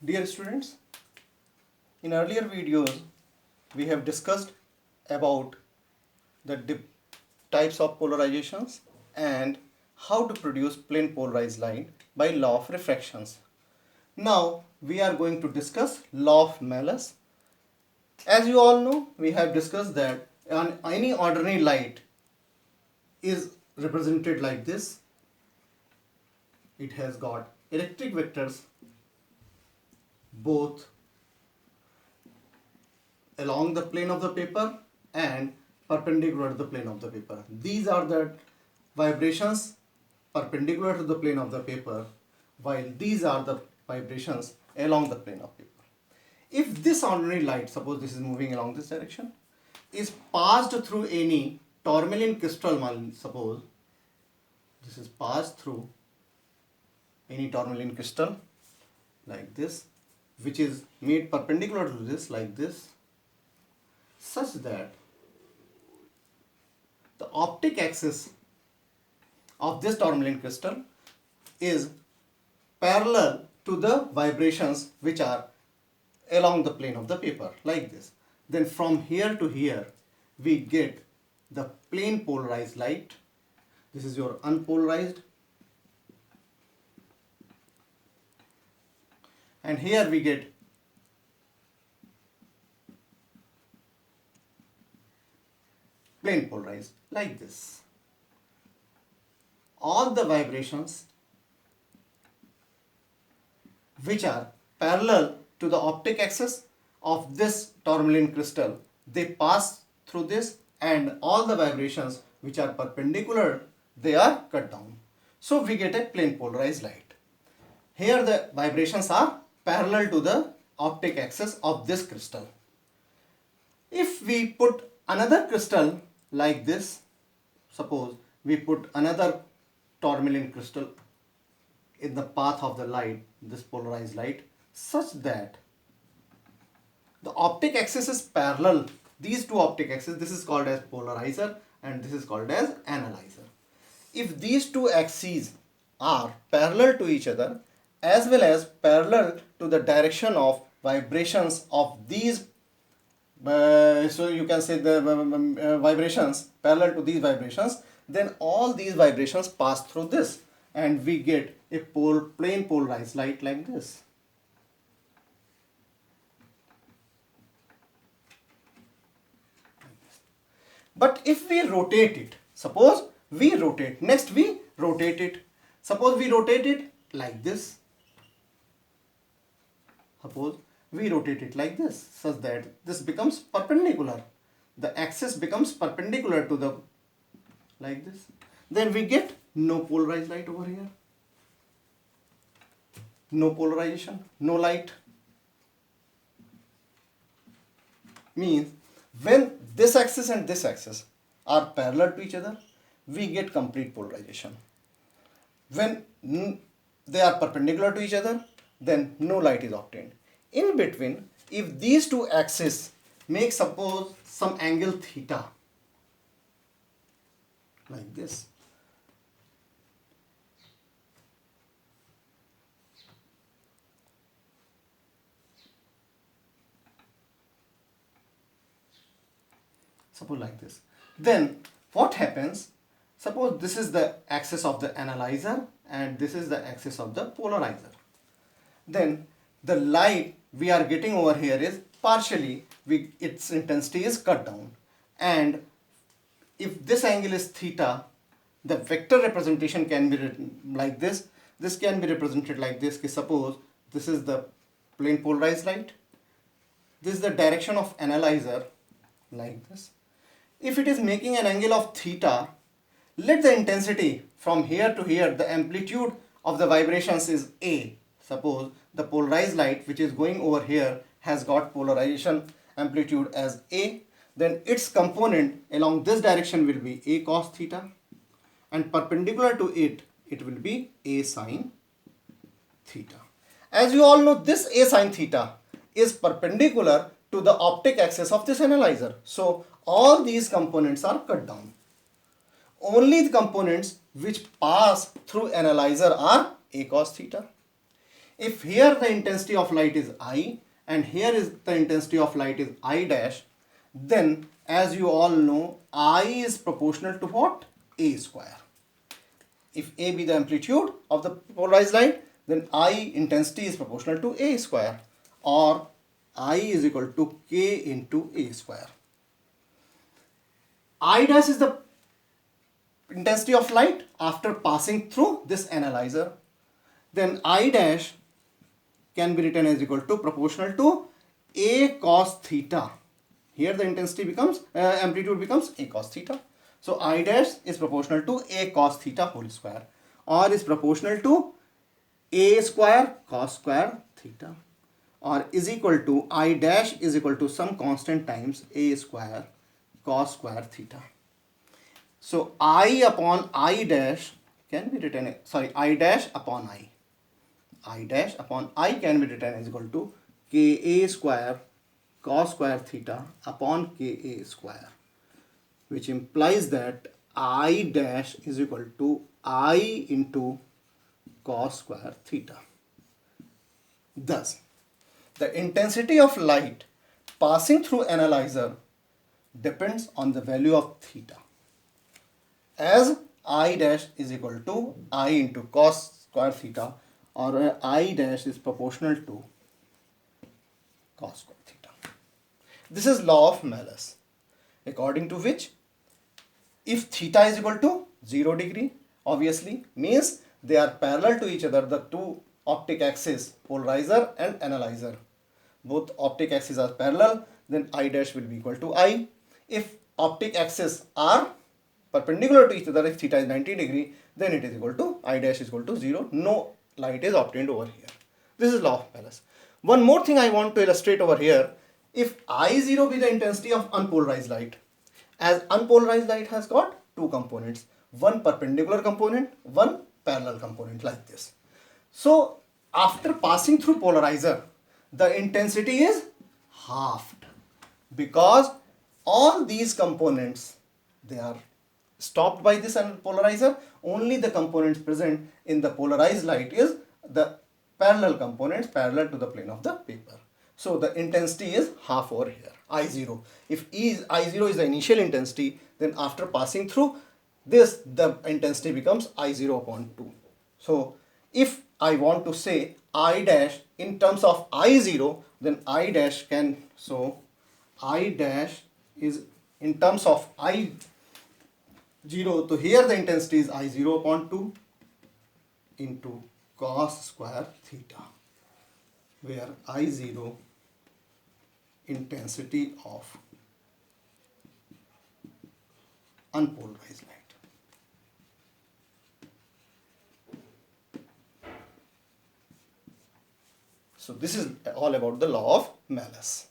Dear students, in earlier videos we have discussed about the types of polarizations and how to produce plane polarized light by law of refractions. Now we are going to discuss law of malus. As you all know, we have discussed that any ordinary light is represented like this. It has got electric vectors both along the plane of the paper and perpendicular to the plane of the paper. These are the vibrations perpendicular to the plane of the paper, while these are the vibrations along the plane of paper. If this ordinary light, suppose this is moving along this direction, is passed through any tourmaline crystal, suppose this is passed through any tourmaline crystal like this, which is made perpendicular to this like this, such that the optic axis of this tourmaline crystal is parallel to the vibrations which are along the plane of the paper like this. Then from here to here we get the plane polarized light. This is your unpolarized, and here we get plane polarized like this. All the vibrations which are parallel to the optic axis of this tourmaline crystal, they pass through this, and all the vibrations which are perpendicular, they are cut down. So we get a plane polarized light. Here the vibrations are parallel to the optic axis of this crystal. If we put another crystal like this, suppose we put another tourmaline crystal in the path of the light, this polarized light, such that the optic axis is parallel. These two optic axes, this is called as polarizer and this is called as analyzer. If these two axes are parallel to each other as well as parallel to the direction of vibrations of these, so you can say the vibrations parallel to these vibrations, then all these vibrations pass through this and we get a plane polarized light like this. But if we rotate it, suppose we rotate, next we rotate it, suppose we rotate it like this, suppose we rotate it like this, such that this becomes perpendicular, the axis becomes perpendicular to the, like this, then we get no polarized light over here, no polarization, no light. Means when this axis and this axis are parallel to each other, we get complete polarization. When they are perpendicular to each other, then no light is obtained. In between, if these two axes make suppose some angle theta like this, suppose like this, then what happens, suppose this is the axis of the analyzer and this is the axis of the polarizer, then the light we are getting over here is partially, its intensity is cut down, and if this angle is theta, the vector representation can be written like this. This can be represented like this. Suppose this is the plane polarized light, this is the direction of analyzer like this. If it is making an angle of theta, let the intensity from here to here, the amplitude of the vibrations is A. Suppose the polarized light which is going over here has got polarization amplitude as A, then its component along this direction will be A cos theta, and perpendicular to it, it will be A sin theta. As you all know, this A sin theta is perpendicular to the optic axis of this analyzer. So all these components are cut down. Only the components which pass through analyzer are A cos theta. If here the intensity of light is I and here is the intensity of light is I dash, then as you all know, I is proportional to what? A square. If A be the amplitude of the polarized light, then I intensity is proportional to A square, or I is equal to K into A square. I dash is the intensity of light after passing through this analyzer. Then I dash can be written as equal to proportional to A cos theta. Here the intensity becomes, amplitude becomes A cos theta. So I dash is proportional to A cos theta whole square, or is proportional to A square cos square theta, or is equal to I dash is equal to some constant times A square cos square theta. So I upon I dash can be written, sorry, I dash upon I dash upon I can be written as equal to Ka square cos square theta upon Ka square, which implies that I dash is equal to I into cos square theta. Thus, the intensity of light passing through analyzer depends on the value of theta, as I dash is equal to I into cos square theta, or I dash is proportional to cos square theta. This is law of malus, according to which if theta is equal to 0 degree, obviously means they are parallel to each other, the two optic axes, polarizer and analyzer. Both optic axes are parallel, then I dash will be equal to I. If optic axes are perpendicular to each other, if theta is 90 degree, then it is equal to I dash is equal to 0. No light is obtained over here. This is law of malus. One more thing I want to illustrate over here. If I0 be the intensity of unpolarized light, as unpolarized light has got two components, one perpendicular component, one parallel component, like this. So after passing through polarizer, the intensity is halved, because all these components, they are stopped by this polarizer. Only the components present in the polarized light is the parallel components parallel to the plane of the paper. So the intensity is half over here, I0. If I0 is the initial intensity, then after passing through this, the intensity becomes I0 upon 2. So if I want to say I dash in terms of I0, then I dash can, so I dash is in terms of I0, so here the intensity is I0 upon 2 into cos square theta, where I0 intensity of unpolarized light. So this is all about the law of malus.